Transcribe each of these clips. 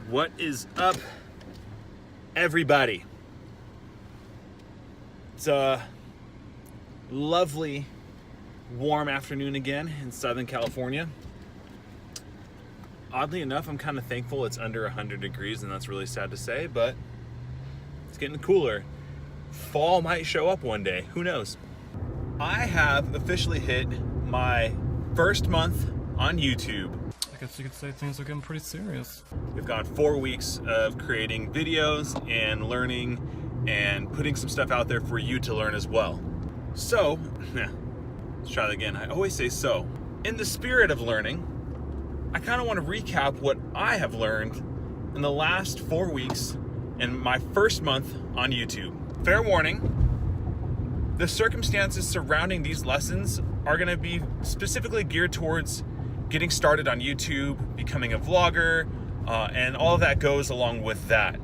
What is up, everybody? It's a lovely, warm afternoon again in Southern California. Oddly enough, I'm kind of thankful it's under 100 degrees, and that's really sad to say, but it's getting cooler. Fall might show up one day, who knows? I have officially hit my first month on YouTube. I guess you could say things are getting pretty serious. We've gone 4 weeks of creating videos and learning and putting some stuff out there for you to learn as well. So, let's try that again. I always say so. In the spirit of learning, I kind of want to recap what I have learned in the last 4 weeks in my first month on YouTube. Fair warning, the circumstances surrounding these lessons are going to be specifically geared towards getting started on YouTube, becoming a vlogger, and all of that goes along with that.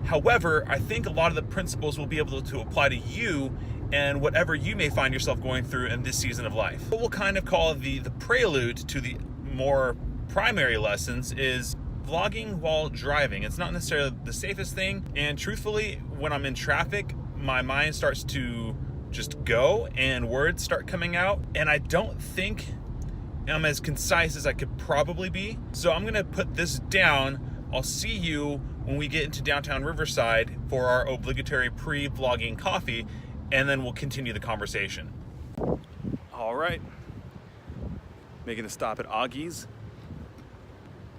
However, I think a lot of the principles will be able to apply to you and whatever you may find yourself going through in this season of life. What we'll kind of call the prelude to the more primary lessons is vlogging while driving. It's not necessarily the safest thing, and truthfully, when I'm in traffic, my mind starts to just go and words start coming out, and I don't think I'm as concise as I could probably be. So I'm gonna put this down. I'll see you when we get into downtown Riverside for our obligatory pre-vlogging coffee, and then we'll continue the conversation. All right, making a stop at Auggies.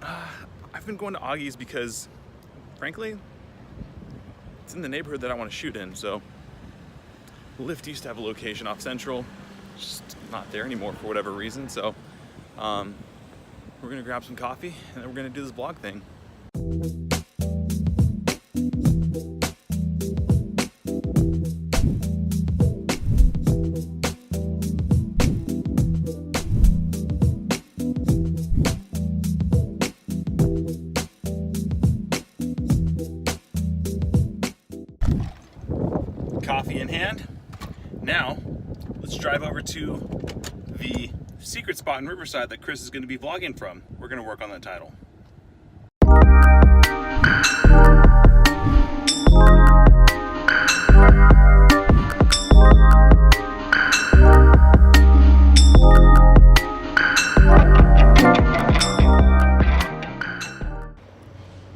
I've been going to Auggies because, frankly, it's in the neighborhood that I want to shoot in. So Lyft used to have a location off Central, just not there anymore for whatever reason. So we're gonna grab some coffee and then we're gonna do this vlog thing. Coffee in hand. Now, let's drive over to the secret spot in Riverside that Chris is going to be vlogging from. We're going to work on that title.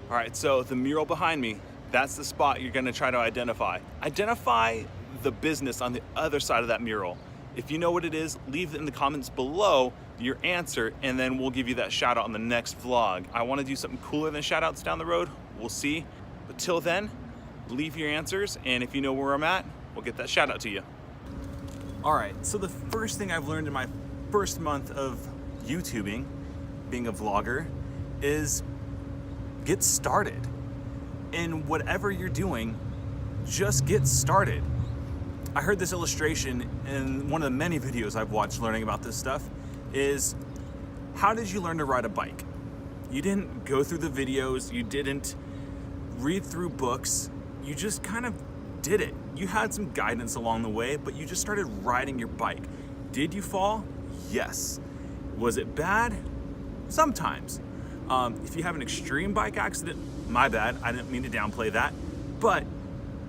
All right, so the mural behind me, that's the spot you're going to try to identify. Identify the business on the other side of that mural. If you know what it is, leave it in the comments below your answer, and then we'll give you that shout out on the next vlog. I want to do something cooler than shout outs down the road. We'll see. But till then, leave your answers, and if you know where I'm at, we'll get that shout out to you. All right, so the first thing I've learned in my first month of YouTubing, being a vlogger, is get started. In whatever you're doing, just get started. I heard this illustration in one of the many videos I've watched learning about this stuff is, how did you learn to ride a bike? You didn't go through the videos, you didn't read through books, you just kind of did it. You had some guidance along the way, but you just started riding your bike. Did you fall? Yes. Was it bad? Sometimes. If you have an extreme bike accident, my bad, I didn't mean to downplay that, but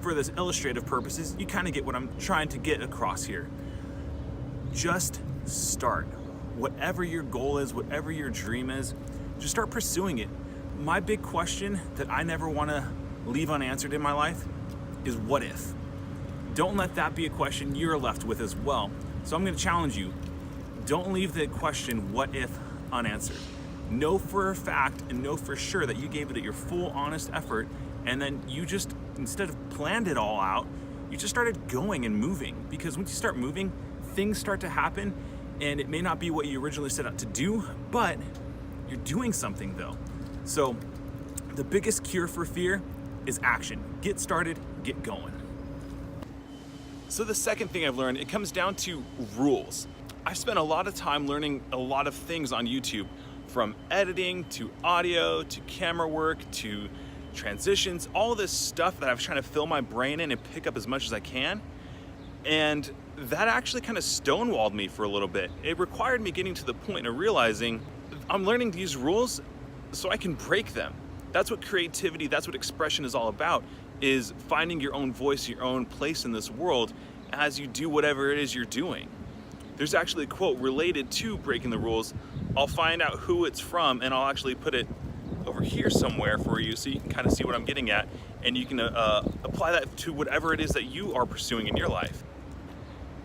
for this illustrative purposes, you kind of get what I'm trying to get across here. Just start. Whatever your goal is, whatever your dream is, just start pursuing it. My big question that I never want to leave unanswered in my life is, what if? Don't let that be a question you're left with as well. So I'm going to challenge you. Don't leave the question, what if, unanswered. Know for a fact and know for sure that you gave it your full honest effort, and then you just, instead of planned it all out, you just started going and moving. Because once you start moving, things start to happen, and it may not be what you originally set out to do, but you're doing something though. So the biggest cure for fear is action. Get started, get going. So the second thing I've learned, it comes down to rules. I've spent a lot of time learning a lot of things on YouTube, from editing to audio to camera work to transitions, all this stuff that I was trying to fill my brain in and pick up as much as I can. And that actually kind of stonewalled me for a little bit. It required me getting to the point of realizing I'm learning these rules so I can break them. That's what creativity, that's what expression is all about, is finding your own voice, your own place in this world as you do whatever it is you're doing. There's actually a quote related to breaking the rules. I'll find out who it's from and I'll actually put it over here somewhere for you so you can kind of see what I'm getting at, and you can apply that to whatever it is that you are pursuing in your life.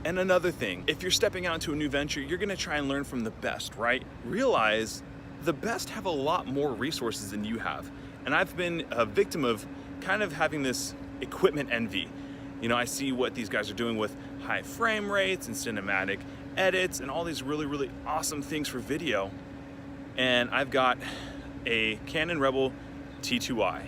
And another thing, if you're stepping out into a new venture, you're gonna try and learn from the best, right? Realize the best have a lot more resources than you have. And I've been a victim of kind of having this equipment envy. You know, I see what these guys are doing with high frame rates and cinematic edits and all these really, really awesome things for video. And I've got a Canon Rebel T2i.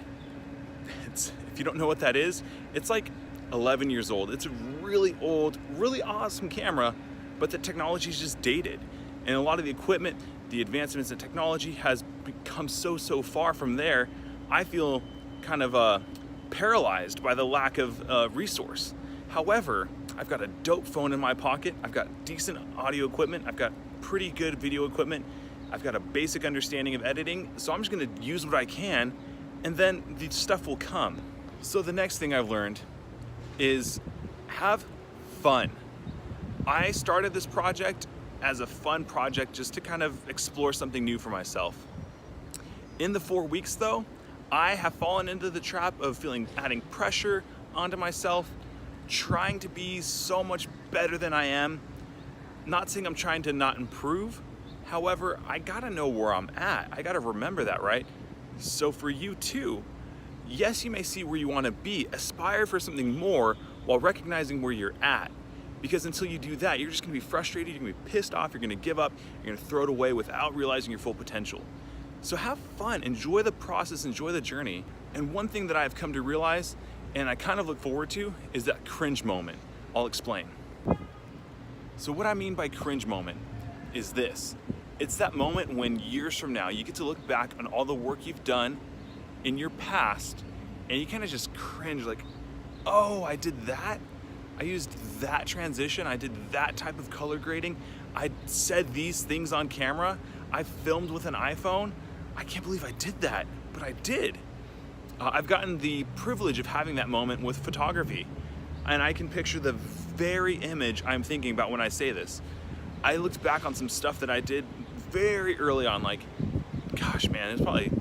If you don't know what that is, it's like 11 years old. It's a really old, really awesome camera, but the technology is just dated. And a lot of the equipment, the advancements in technology has become so far from there. I feel kind of paralyzed by the lack of resource. However, I've got a dope phone in my pocket. I've got decent audio equipment. I've got pretty good video equipment. I've got a basic understanding of editing. So I'm just gonna use what I can, and then the stuff will come. So the next thing I've learned is have fun. I started this project as a fun project just to kind of explore something new for myself. In the 4 weeks though, I have fallen into the trap of adding pressure onto myself, trying to be so much better than I am. Not saying I'm trying to not improve. However, I gotta know where I'm at. I gotta remember that, right? So for you too, yes, you may see where you wanna be, aspire for something more while recognizing where you're at. Because until you do that, you're just gonna be frustrated, you're gonna be pissed off, you're gonna give up, you're gonna throw it away without realizing your full potential. So have fun, enjoy the process, enjoy the journey. And one thing that I've come to realize, and I kind of look forward to, is that cringe moment. I'll explain. So what I mean by cringe moment is this. It's that moment when years from now, you get to look back on all the work you've done in your past, and you kind of just cringe like, oh, I did that? I used that transition, I did that type of color grading, I said these things on camera, I filmed with an iPhone. I can't believe I did that, but I did. I've gotten the privilege of having that moment with photography, and I can picture the very image I'm thinking about when I say this. I looked back on some stuff that I did very early on, like, gosh man, it's probably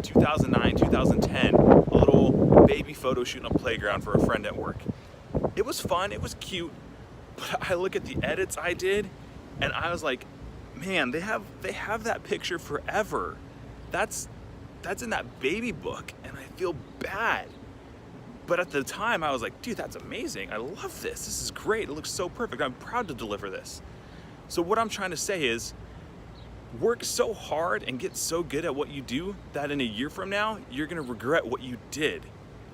2009, 2010, a little baby photo shoot on a playground for a friend at work. It was fun, it was cute, but I look at the edits I did, and I was like, man, they have that picture forever. That's in that baby book, and I feel bad. But at the time, I was like, dude, that's amazing. I love this. This is great. It looks so perfect. I'm proud to deliver this. So what I'm trying to say is, work so hard and get so good at what you do that in a year from now, you're gonna regret what you did.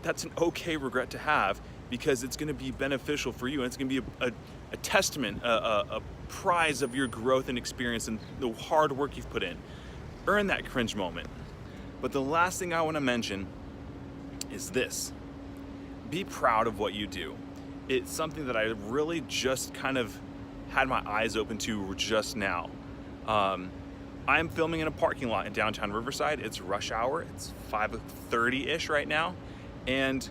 That's an okay regret to have, because it's gonna be beneficial for you, and it's gonna be a testament, a prize of your growth and experience and the hard work you've put in. Earn that cringe moment. But the last thing I wanna mention is this. Be proud of what you do. It's something that I really just kind of had my eyes open to just now. I'm filming in a parking lot in downtown Riverside. It's rush hour, it's 5:30-ish right now, and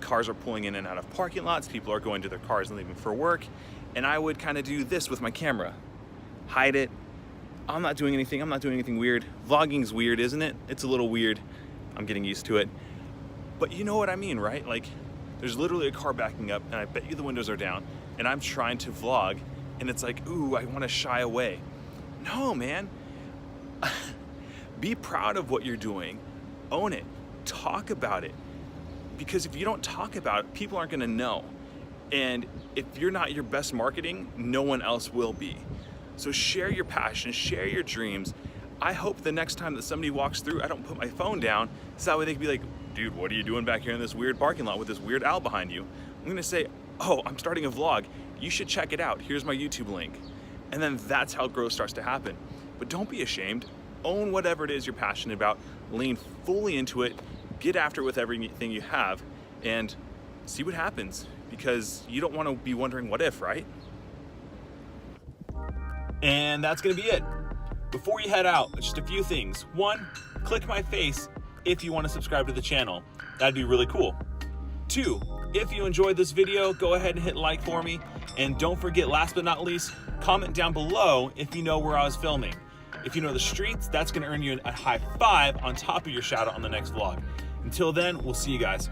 cars are pulling in and out of parking lots, people are going to their cars and leaving for work, and I would kind of do this with my camera. Hide it. I'm not doing anything weird. Vlogging's weird, isn't it? It's a little weird. I'm getting used to it. But you know what I mean, right? Like, there's literally a car backing up, and I bet you the windows are down, and I'm trying to vlog, and it's like, ooh, I want to shy away. No, man. Be proud of what you're doing. Own it. Talk about it. Because if you don't talk about it, people aren't going to know. And if you're not your best marketing, no one else will be. So share your passion, share your dreams. I hope the next time that somebody walks through, I don't put my phone down, so that way they can be like, dude, what are you doing back here in this weird parking lot with this weird owl behind you? I'm gonna say, oh, I'm starting a vlog. You should check it out. Here's my YouTube link. And then that's how growth starts to happen. But don't be ashamed. Own whatever it is you're passionate about. Lean fully into it. Get after it with everything you have, and see what happens, because you don't want to be wondering what if, right? And that's gonna be it. Before you head out, just a few things. One, click my face if you want to subscribe to the channel. That'd be really cool. 2, if you enjoyed this video, go ahead and hit like for me. And don't forget, last but not least, comment down below if you know where I was filming. If you know the streets, that's gonna earn you a high 5 on top of your shout out on the next vlog. Until then, we'll see you guys.